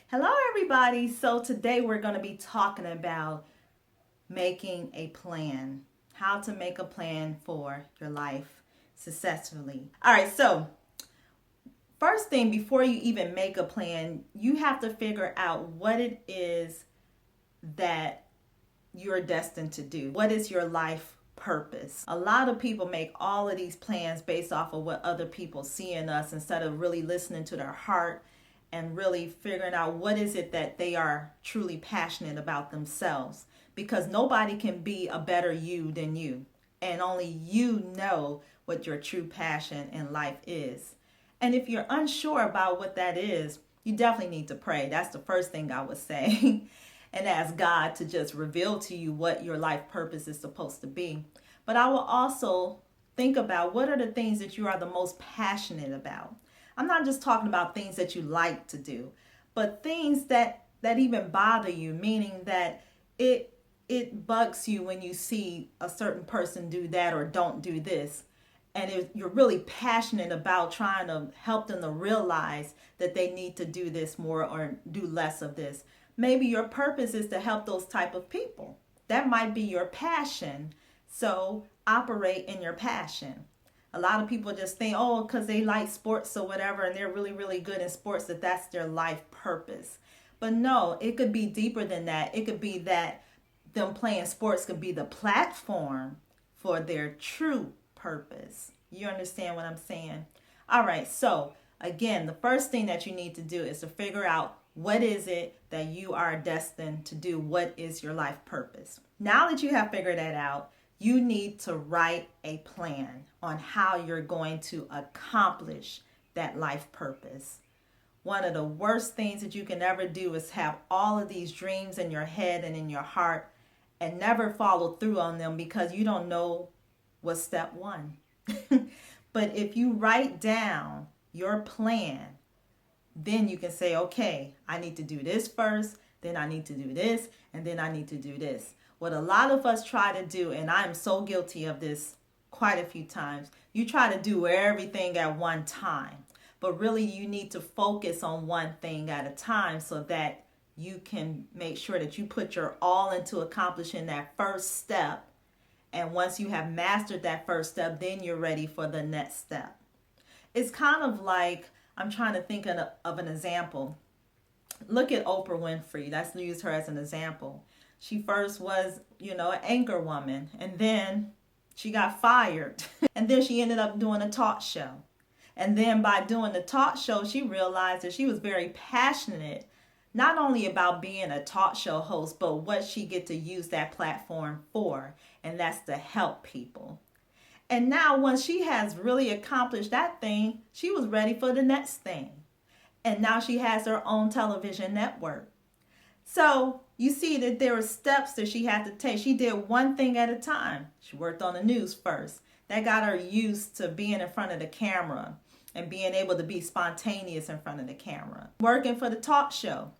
Hello, everybody. So, today we're going to be talking about making a plan, how to make a plan for your life successfully. All right, so first thing, before you even make a plan, you have to figure out what it is that you're destined to do. What is your life purpose? A lot of people make all of these plans based off of what other people see in us instead of really listening to their heart and really figuring out what is it that they are truly passionate about themselves, because nobody can be a better you than you, and only you know what your true passion in life is. And if you're unsure about what that is, you definitely need to pray. That's the first thing I would say. And ask God to just reveal to you what your life purpose is supposed to be. But I will also think about what are the things that you are the most passionate about. I'm not just talking about things that you like to do, but things that even bother you, meaning that it bugs you when you see a certain person do that or don't do this. And if you're really passionate about trying to help them to realize that they need to do this more or do less of this. Maybe your purpose is to help those type of people. That might be your passion. So operate in your passion. A lot of people just think, oh, because they like sports or whatever, and they're really, really good in sports, that's their life purpose. But no, it could be deeper than that. It could be that them playing sports could be the platform for their true purpose. You understand what I'm saying? All right, so again, the first thing that you need to do is to figure out what is it that you are destined to do? What is your life purpose? Now that you have figured that out, you need to write a plan on how you're going to accomplish that life purpose. One of the worst things that you can ever do is have all of these dreams in your head and in your heart and never follow through on them because you don't know what's step one. But if you write down your plan, then you can say, okay, I need to do this first, then I need to do this, and then I need to do this. What a lot of us try to do, and I'm so guilty of this quite a few times, you try to do everything at one time. But really, you need to focus on one thing at a time so that you can make sure that you put your all into accomplishing that first step. And once you have mastered that first step, then you're ready for the next step. It's kind of like, I'm trying to think of an example. Look at Oprah Winfrey. Let's use her as an example. She first was, an anchor woman, and then she got fired. And then she ended up doing a talk show. And then by doing the talk show, she realized that she was very passionate, not only about being a talk show host, but what she get to use that platform for, and that's to help people. And now once she has really accomplished that thing, she was ready for the next thing. And now she has her own television network. So you see that there are steps that she had to take. She did one thing at a time. She worked on the news first. That got her used to being in front of the camera and being able to be spontaneous in front of the camera. Working for the talk show.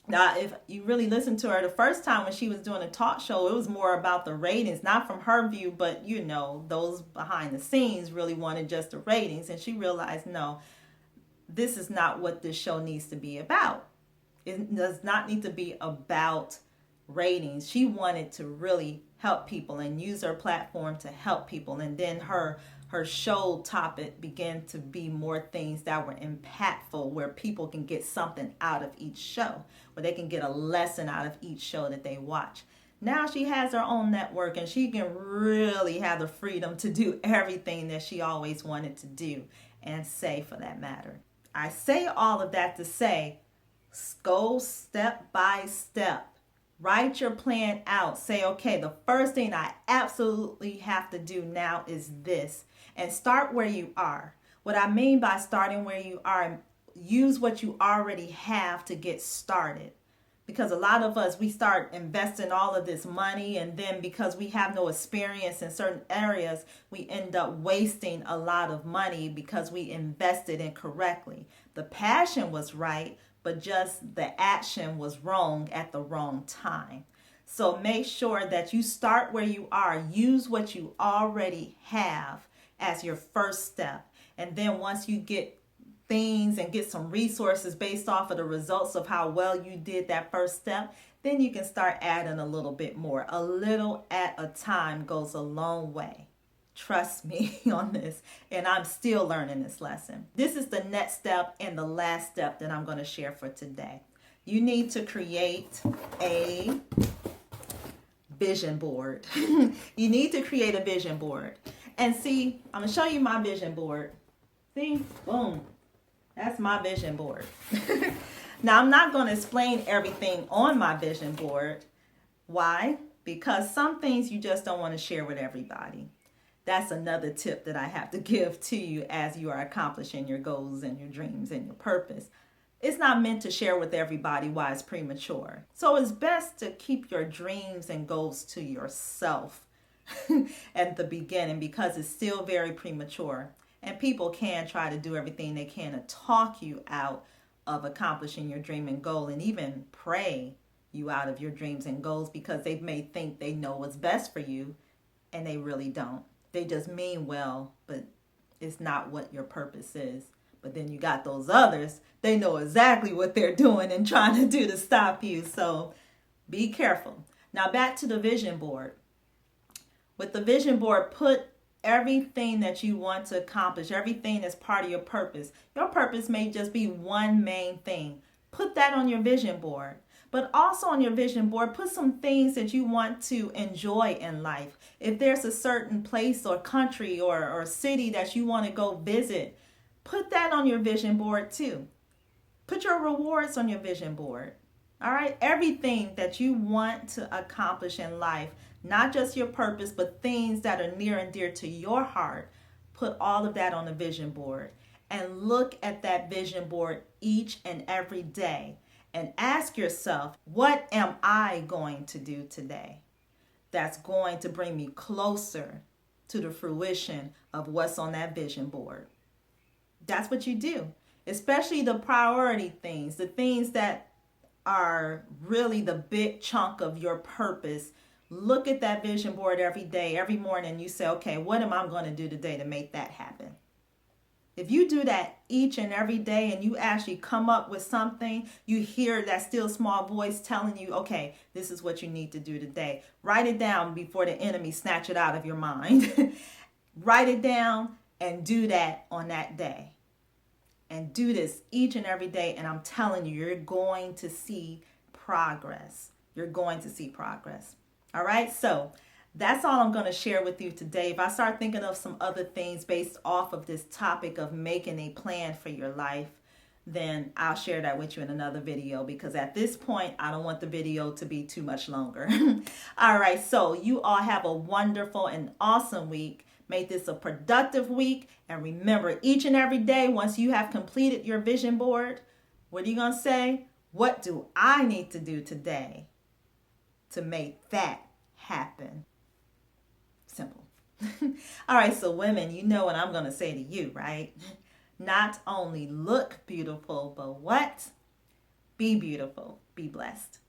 Now, if you really listen to her the first time when she was doing a talk show, it was more about the ratings, not from her view, but those behind the scenes really wanted just the ratings. And she realized, no, this is not what this show needs to be about. It does not need to be about ratings. She wanted to really help people and use her platform to help people. And then her show topic began to be more things that were impactful, where people can get something out of each show, where they can get a lesson out of each show that they watch. Now she has her own network and she can really have the freedom to do everything that she always wanted to do and say, for that matter. I say all of that to say, go step by step. Write your plan out. Say, okay, the first thing I absolutely have to do now is this. And start where you are. What I mean by starting where you are, use what you already have to get started. Because a lot of us, we start investing all of this money, and then because we have no experience in certain areas, we end up wasting a lot of money because we invested incorrectly. The passion was right, but just the action was wrong at the wrong time. So make sure that you start where you are. Use what you already have as your first step. And then once you get things and get some resources based off of the results of how well you did that first step, then you can start adding a little bit more. A little at a time goes a long way. Trust me on this, and I'm still learning this lesson. This is the next step and the last step that I'm going to share for today. You need to create a vision board. You need to create a vision board. And see, I'm going to show you my vision board. See, boom. That's my vision board. Now, I'm not going to explain everything on my vision board. Why? Because some things you just don't want to share with everybody. That's another tip that I have to give to you as you are accomplishing your goals and your dreams and your purpose. It's not meant to share with everybody why it's premature. So it's best to keep your dreams and goals to yourself at the beginning because it's still very premature. And people can try to do everything they can to talk you out of accomplishing your dream and goal, and even pray you out of your dreams and goals because they may think they know what's best for you, and they really don't. They just mean well, but it's not what your purpose is. But then you got those others, they know exactly what they're doing and trying to do to stop you. So be careful. Now back to the vision board. With the vision board, put everything that you want to accomplish, everything that's part of your purpose. Your purpose may just be one main thing. Put that on your vision board. But also on your vision board, put some things that you want to enjoy in life. If there's a certain place or country or city that you want to go visit, put that on your vision board too. Put your rewards on your vision board. All right? Everything that you want to accomplish in life, not just your purpose, but things that are near and dear to your heart, put all of that on the vision board. And look at that vision board each and every day. And ask yourself, what am I going to do today that's going to bring me closer to the fruition of what's on that vision board? That's what you do, especially the priority things, the things that are really the big chunk of your purpose. Look at that vision board every day, every morning. You say, okay, what am I going to do today to make that happen? If you do that each and every day and you actually come up with something, you hear that still small voice telling you, okay, this is what you need to do today. Write it down before the enemy snatch it out of your mind. Write it down and do that on that day. And do this each and every day. And I'm telling you, you're going to see progress. You're going to see progress. All right. So that's all I'm going to share with you today. If I start thinking of some other things based off of this topic of making a plan for your life, then I'll share that with you in another video, because at this point, I don't want the video to be too much longer. All right. So you all have a wonderful and awesome week. Make this a productive week. And remember, each and every day, once you have completed your vision board, what are you going to say? What do I need to do today to make that happen? Simple. All right, so women, you know what I'm going to say to you, right? Not only look beautiful, but what? Be beautiful. Be blessed.